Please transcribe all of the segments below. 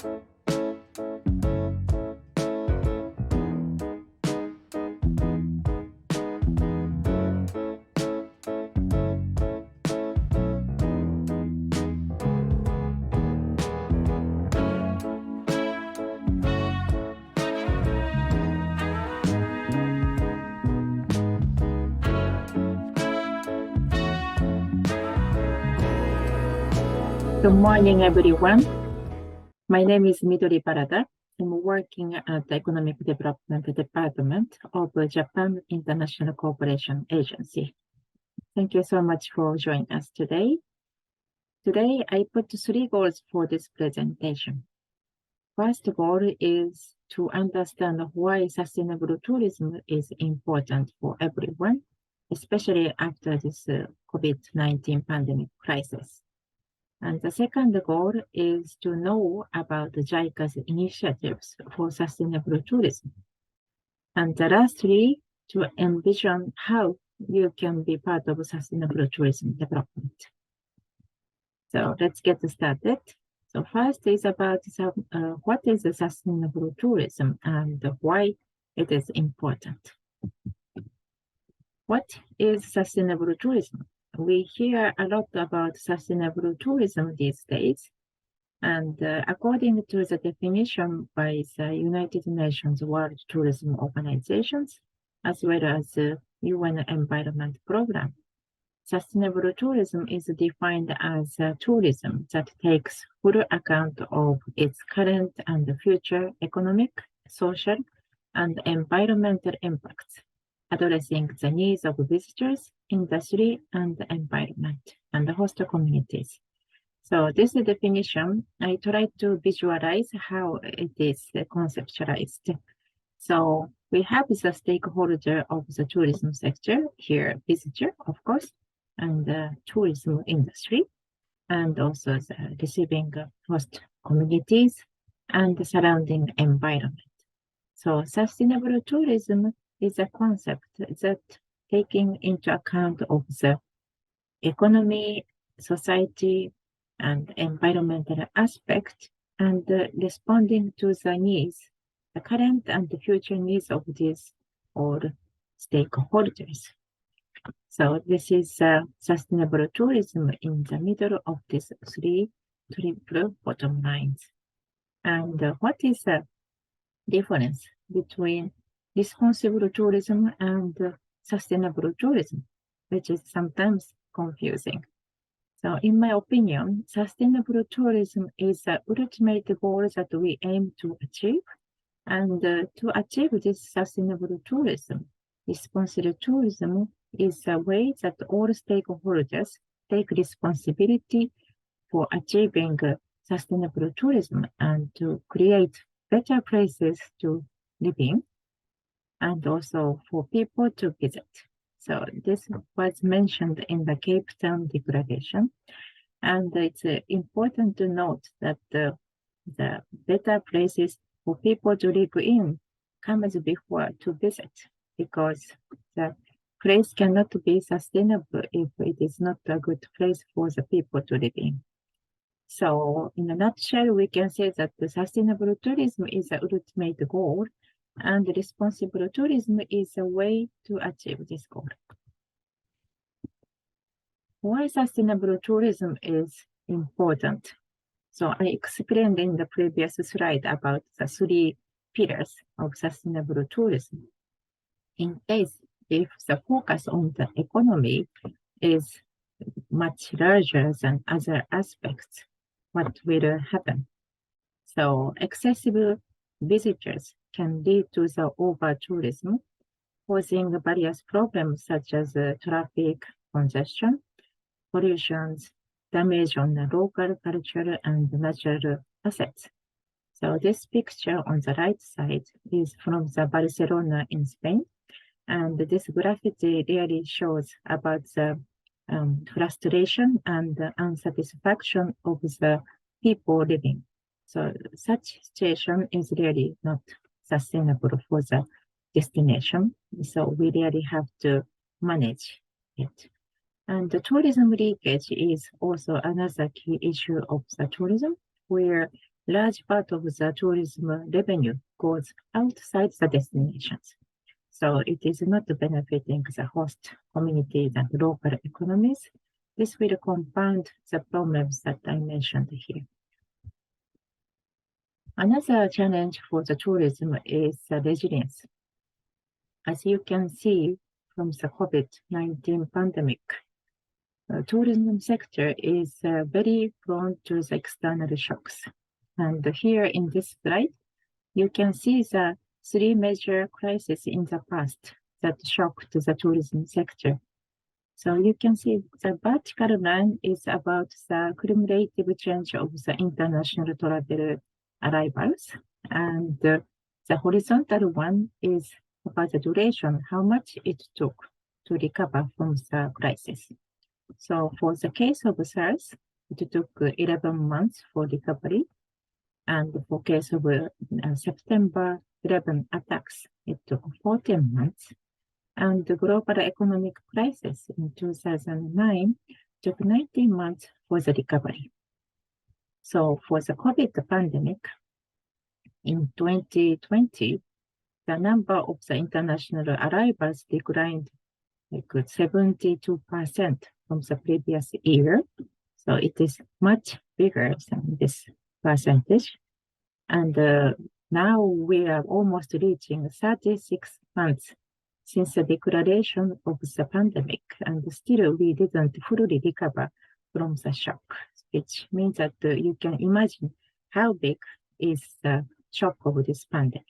Good morning, everyone. My name is Midori Barada. I'm working at the Economic Development Department of Japan International Cooperation Agency. Thank you so much for joining us today. Today, I put 3 goals for this presentation. First goal is to understand why sustainable tourism is important for everyone, especially after this COVID-19 pandemic crisis. And the second goal is to know about JICA's initiatives for sustainable tourism. And lastly, to envision how you can be part of sustainable tourism development. So let's get started. So first is about what is sustainable tourism and why it is important. What is sustainable tourism? We hear a lot about sustainable tourism these days, and according to the definition by the United Nations World Tourism Organizations, as well as the UN Environment Program, sustainable tourism is defined as tourism that takes full account of its current and future economic, social, and environmental impacts, addressing the needs of visitors, industry, and the environment, and the host communities. So this definition, I try to visualize how it is conceptualized. So we have the stakeholder of the tourism sector, here visitor, of course, and the tourism industry, and also the receiving host communities and the surrounding environment. So sustainable tourism is a concept that taking into account of the economy, society, and environmental aspect, and responding to the needs, the current and the future needs of these all stakeholders. So this is sustainable tourism in the middle of these 3 triple bottom lines. And what is the difference between responsible tourism and sustainable tourism, which is sometimes confusing? So in my opinion, sustainable tourism is the ultimate goal that we aim to achieve. And to achieve this sustainable tourism, responsible tourism is a way that all stakeholders take responsibility for achieving sustainable tourism and to create better places to live in, and also for people to visit. So this was mentioned in the Cape Town Declaration, and it's important to note that the better places for people to live in comes before to visit, because the place cannot be sustainable if it is not a good place for the people to live in. So in a nutshell, we can say that the sustainable tourism is the ultimate goal, and responsible tourism is a way to achieve this goal. Why sustainable tourism is important? So I explained in the previous slide about the 3 pillars of sustainable tourism. In case if the focus on the economy is much larger than other aspects, what will happen? So excessive visitors can lead to the over-tourism, causing various problems such as traffic congestion, pollution, damage on the local culture and natural assets. So this picture on the right side is from the Barcelona in Spain, and this graffiti really shows about the frustration and unsatisfaction of the people living. So such situation is really not sustainable for the destination. So we really have to manage it. And the tourism leakage is also another key issue of the tourism, where large part of the tourism revenue goes outside the destinations. So it is not benefiting the host communities and local economies. This will compound the problems that I mentioned here. Another challenge for the tourism is resilience. As you can see from the COVID-19 pandemic, the tourism sector is very prone to the external shocks. And here in this slide, you can see the three major crises in the past that shocked the tourism sector. So you can see the vertical line is about the cumulative change of the international travel arrivals, and the horizontal one is about the duration, how much it took to recover from the crisis. So for the case of SARS, it took 11 months for recovery. And for case of September 11 attacks, it took 14 months. And the global economic crisis in 2009 took 19 months for the recovery. So for the COVID pandemic, in 2020, the number of the international arrivals declined like 72% from the previous year. So it is much bigger than this percentage. And now we are almost reaching 36 months since the declaration of the pandemic, and still we didn't fully recover from the shock, which means that you can imagine how big is the shock of this pandemic.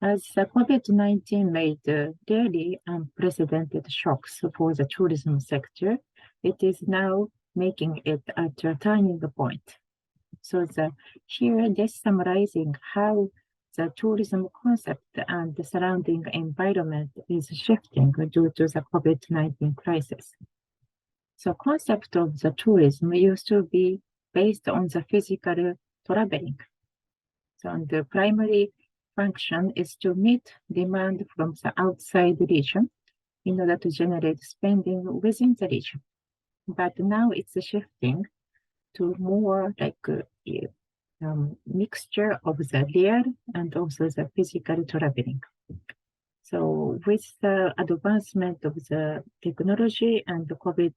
As the COVID-19 made really unprecedented shocks for the tourism sector, it is now making it at a turning point. So here this summarizing how the tourism concept and the surrounding environment is shifting due to the COVID-19 crisis. So concept of the tourism used to be based on the physical traveling. So the primary function is to meet demand from the outside region in order to generate spending within the region. But now it's shifting to more like mixture of the real and also the physical traveling. So with the advancement of the technology and the COVID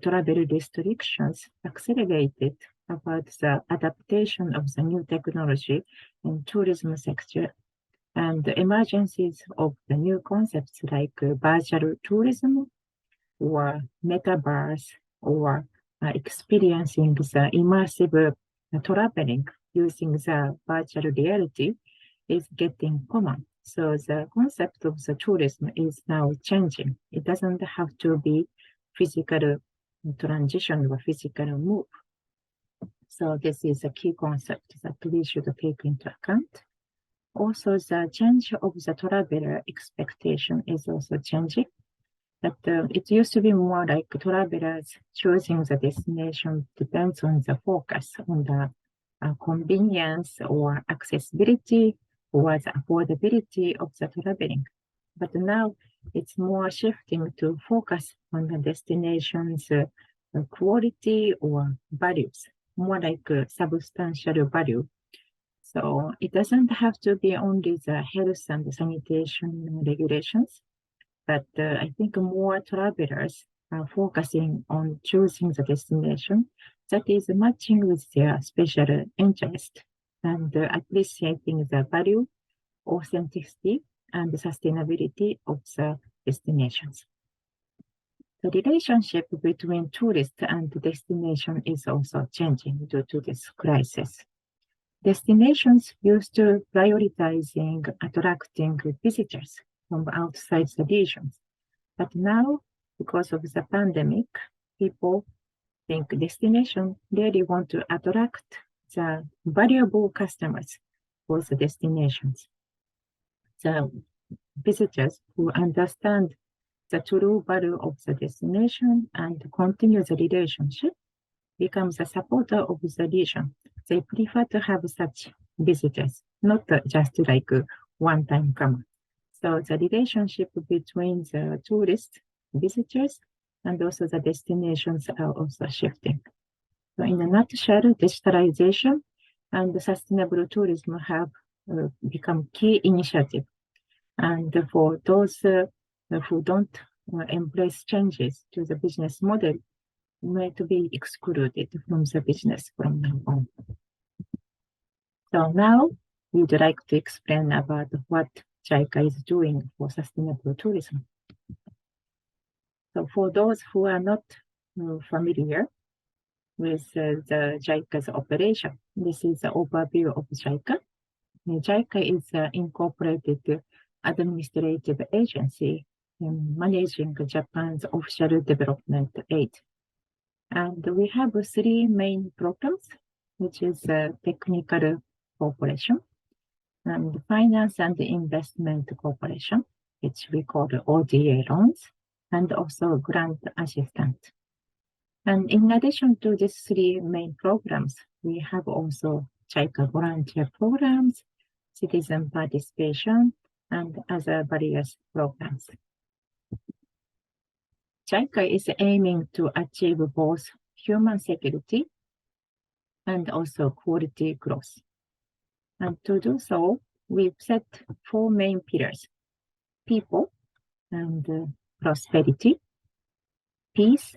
travel restrictions accelerated about the adaptation of the new technology in tourism sector and the emergencies of the new concepts like virtual tourism or metaverse or experiencing the immersive traveling using the virtual reality is getting common. So the concept of the tourism is now changing. It doesn't have to be physical transition or physical move. So this is a key concept that we should take into account. Also, the change of the traveler expectation is also changing. That it used to be more like travelers choosing the destination depends on the focus on the convenience or accessibility or the affordability of the traveling. But now it's more shifting to focus on the destination's quality or values, more like substantial value. So it doesn't have to be only the health and sanitation regulations, but I think more travelers are focusing on choosing the destination that is matching with their special interest and appreciating the value, authenticity, and sustainability of the destinations. The relationship between tourist and destination is also changing due to this crisis. Destinations used to prioritizing attracting visitors from outside the regions. But now, because of the pandemic, people think destination really want to attract the valuable customers for the destinations. The visitors who understand the true value of the destination and continue the relationship becomes a supporter of the region. They prefer to have such visitors, not just like one-time comer. So the relationship between the tourists, visitors, and also the destinations are also shifting. So in a nutshell, digitalization and sustainable tourism have become key initiatives. And for those who don't embrace changes to the business model, might be excluded from the business from now on. So now we'd like to explain about what JICA is doing for sustainable tourism. So for those who are not familiar with the JICA's operation, this is the overview of JICA. JICA is an incorporated administrative agency in managing Japan's official development aid. And we have three main programs, which is technical cooperation, and finance and investment cooperation, which we call ODA loans, and also grant assistance. And in addition to these three main programs, we have also JICA volunteer programs, citizen participation, and other various programs. JICA is aiming to achieve both human security and also quality growth. And to do so, we've set four main pillars: people and prosperity, peace,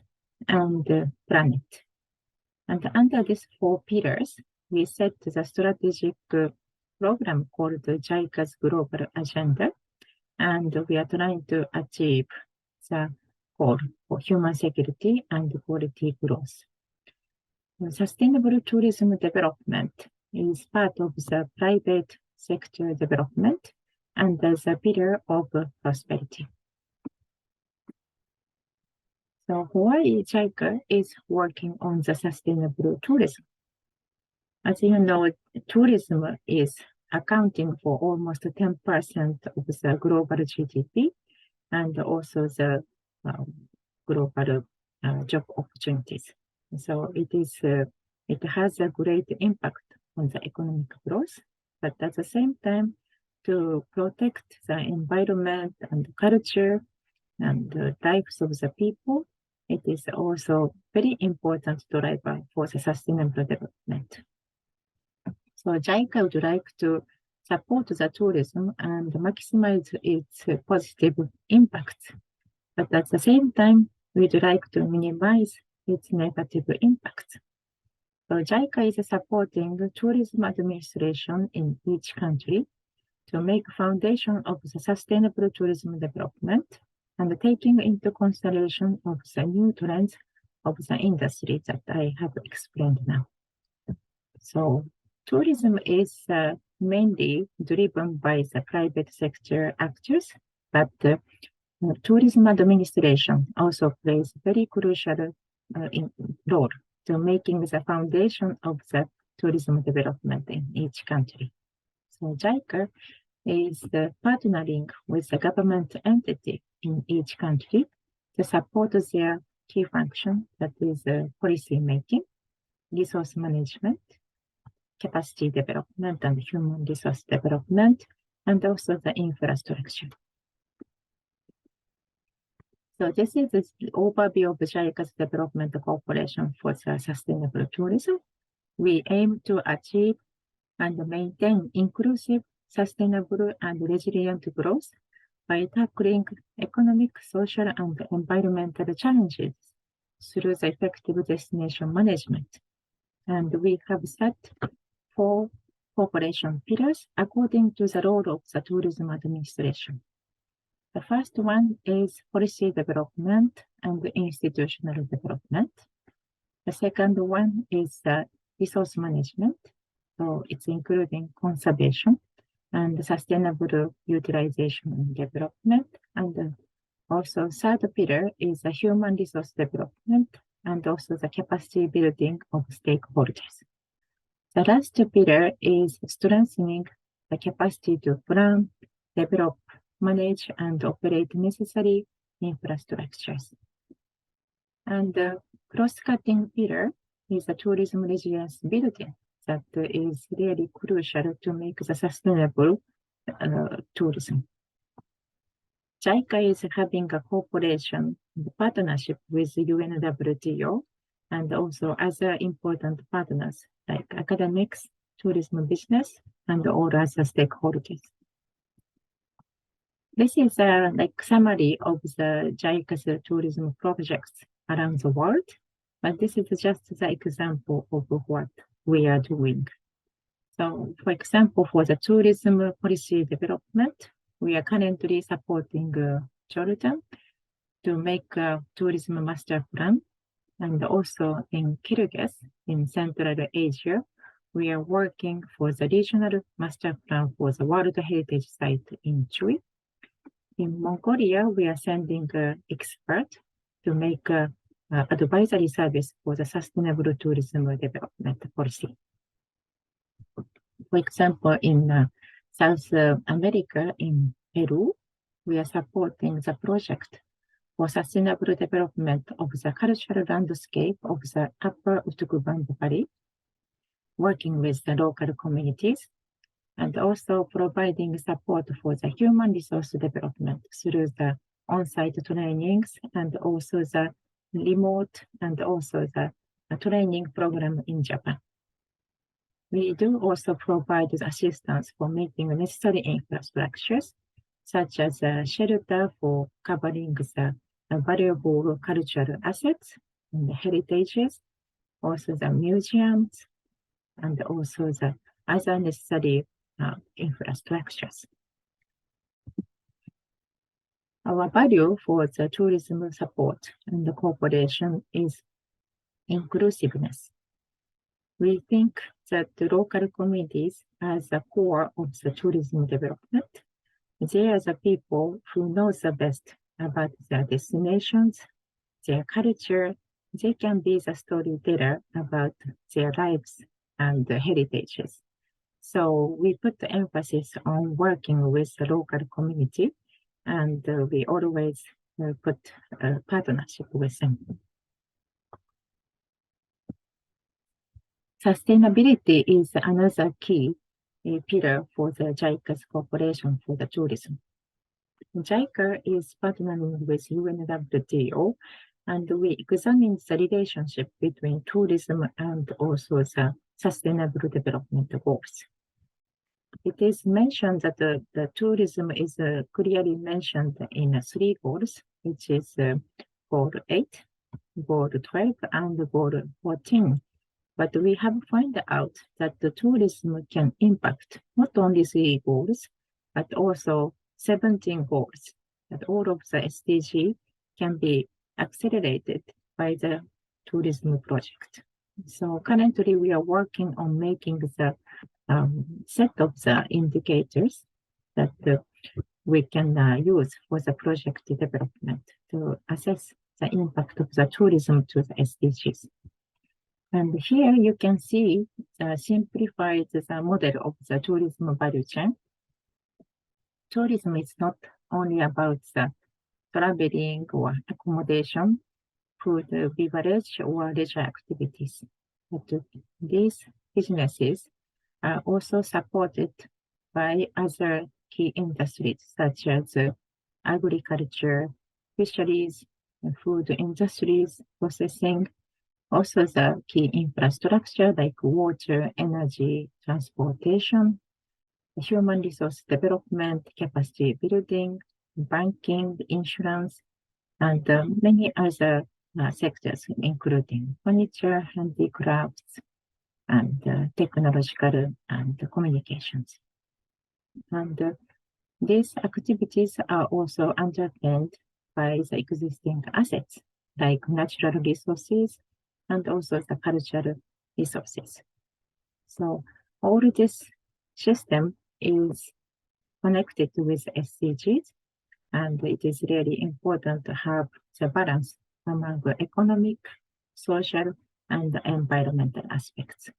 and planet. And under these four pillars, we set the strategic program called JICA's Global Agenda, and we are trying to achieve the goal for human security and quality growth. Sustainable tourism development is part of the private sector development and the pillar of prosperity. So why JICA is working on the sustainable tourism? As you know, tourism is accounting for almost 10% of the global GDP and also the global job opportunities. So it has a great impact on the economic growth, but at the same time, to protect the environment and culture and the lives of the people, it is also very important driver for the sustainable development. So JICA would like to support the tourism and maximize its positive impact, but at the same time, we'd like to minimize its negative impact. So JICA is supporting tourism administration in each country to make foundation of the sustainable tourism development and taking into consideration of the new trends of the industry that I have explained now. So tourism is mainly driven by the private sector actors, but tourism administration also plays very crucial role to making the foundation of the tourism development in each country. So JICA is partnering with the government entity in each country to support their key function, that is policy making, resource management, capacity development and human resource development, and also the infrastructure. So this is the overview of JICA's development cooperation for the sustainable tourism. We aim to achieve and maintain inclusive, sustainable, and resilient growth by tackling economic, social, and environmental challenges through the effective destination management. And we have set 4 cooperation pillars according to the role of the tourism administration. The first one is policy development and institutional development. The second one is resource management. So it's including conservation and sustainable utilization and development. And also third pillar is the human resource development and also the capacity building of stakeholders. The last pillar is strengthening the capacity to plan, develop, manage, and operate necessary infrastructures. And the cross-cutting pillar is the tourism resilience building that is really crucial to make the sustainable tourism. JICA is having a cooperation and partnership with UNWTO and also other important partners like academics, tourism business, and all other stakeholders. This is a summary of the JICA's tourism projects around the world, but this is just the example of what we are doing. So, for example, for the tourism policy development, we are currently supporting Jordan to make a tourism master plan, and also in Kyrgyz, in Central Asia, we are working for the regional master plan for the World Heritage Site in Chui. In Mongolia, we are sending an expert to make an advisory service for the sustainable tourism development policy. For example, in South America, in Peru, we are supporting the project for sustainable development of the cultural landscape of the Upper Utcubamba Valley, working with the local communities, and also providing support for the human resource development through the on-site trainings and also the remote and also the training program in Japan. We do also provide assistance for making necessary infrastructures, such as a shelter for covering the valuable cultural assets and the heritages, also the museums, and also the other necessary infrastructures. Our value for the tourism support and the cooperation is inclusiveness. We think that the local communities are the core of the tourism development. They are the people who know the best about their destinations, their culture. They can be the storyteller about their lives and heritages. So we put the emphasis on working with the local community, and we always put a partnership with them. Sustainability is another key pillar for the JICA's cooperation for the tourism. JICA is partnering with UNWTO, and we examine the relationship between tourism and also the sustainable development goals. It is mentioned that the tourism is clearly mentioned in 3 goals, which is Goal 8, Goal 12, and Goal 14. But we have found out that the tourism can impact not only 3 goals, but also 17 goals, that all of the SDG can be accelerated by the tourism project. So currently we are working on making the set of the indicators that we can use for the project development to assess the impact of the tourism to the SDGs. And here you can see simplified the model of the tourism value chain. Tourism is not only about the traveling or accommodation, food, beverage, or leisure activities. But these businesses are also supported by other key industries such as agriculture, fisheries, food industries, processing, also the key infrastructure like water, energy, transportation, human resource development, capacity building, banking, insurance, and many other sectors, including furniture, handicrafts, and technological and communications. And these activities are also underpinned by the existing assets like natural resources and also the cultural resources. So all this system is connected with SDGs, and it is really important to have the balance among economic, social, and environmental aspects.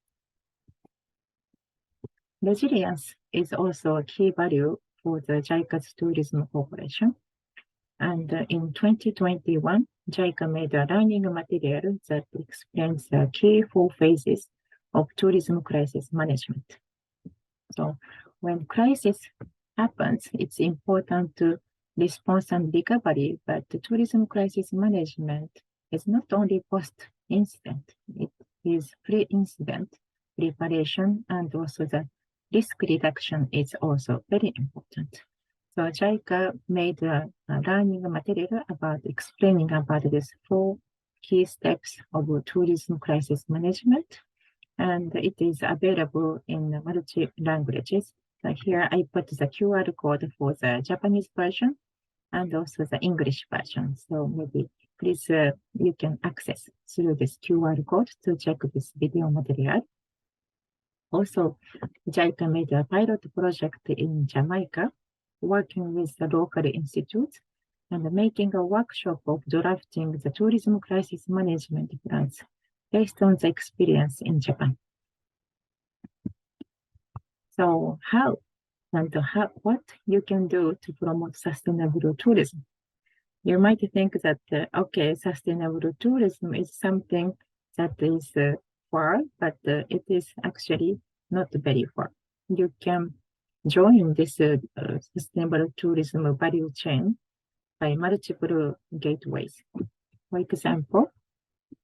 Resilience is also a key value for the JICA's tourism cooperation. And in 2021, JICA made a learning material that explains the key 4 phases of tourism crisis management. So when crisis happens, it's important to response and recovery, but the tourism crisis management is not only post incident. It is pre-incident preparation, and also the risk reduction is also very important. So JICA made a learning material about explaining about these 4 key steps of tourism crisis management, and it is available in multi languages. So here I put the QR code for the Japanese version and also the English version. So maybe please you can access through this QR code to check this video material. Also, JICA made a pilot project in Jamaica, working with the local institutes and making a workshop of drafting the tourism crisis management plans based on the experience in Japan. So what you can do to promote sustainable tourism? You might think that, okay, sustainable tourism is something that is far, but it is actually not very far. You can join this sustainable tourism value chain by multiple gateways. For example,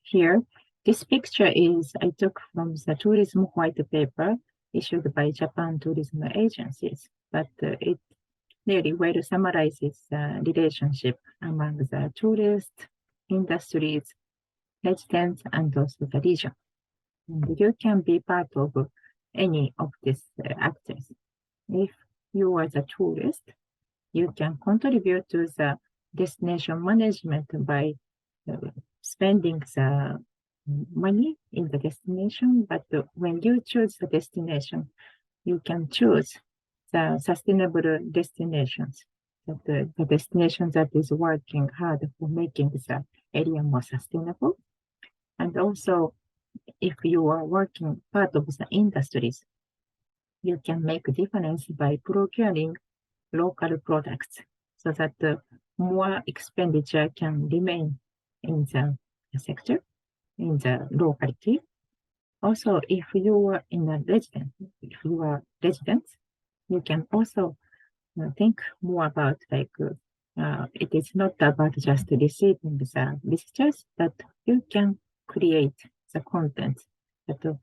here, this picture I took from the tourism white paper issued by Japan tourism agencies, but it really well summarizes the relationship among the tourists, industries, residents, and also the region. And you can be part of any of these actors. If you are the tourist, you can contribute to the destination management by spending the money in the destination, but when you choose the destination, you can choose the sustainable destinations, the destination that is working hard for making the area more sustainable. And also, if you are working part of the industries, you can make a difference by procuring local products so that more expenditure can remain in the sector, in the locality. Also, if you are residents, you can also think more about it is not about just receiving the visitors, but you can create the content that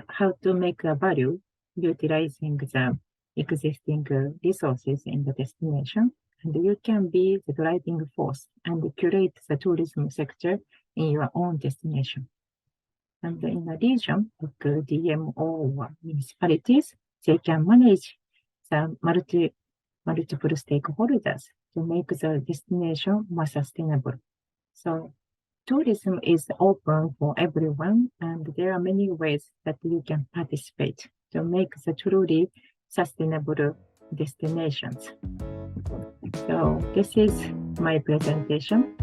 how to make a value utilizing the existing resources in the destination, and you can be the driving force and curate the tourism sector in your own destination. And in a region, like DMO or municipalities, they can manage the multiple stakeholders to make the destination more sustainable. So tourism is open for everyone, and there are many ways that you can participate to make the truly sustainable destinations. So this is my presentation.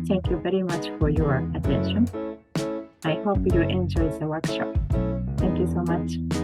Thank you very much for your attention. I hope you enjoy the workshop. Thank you so much.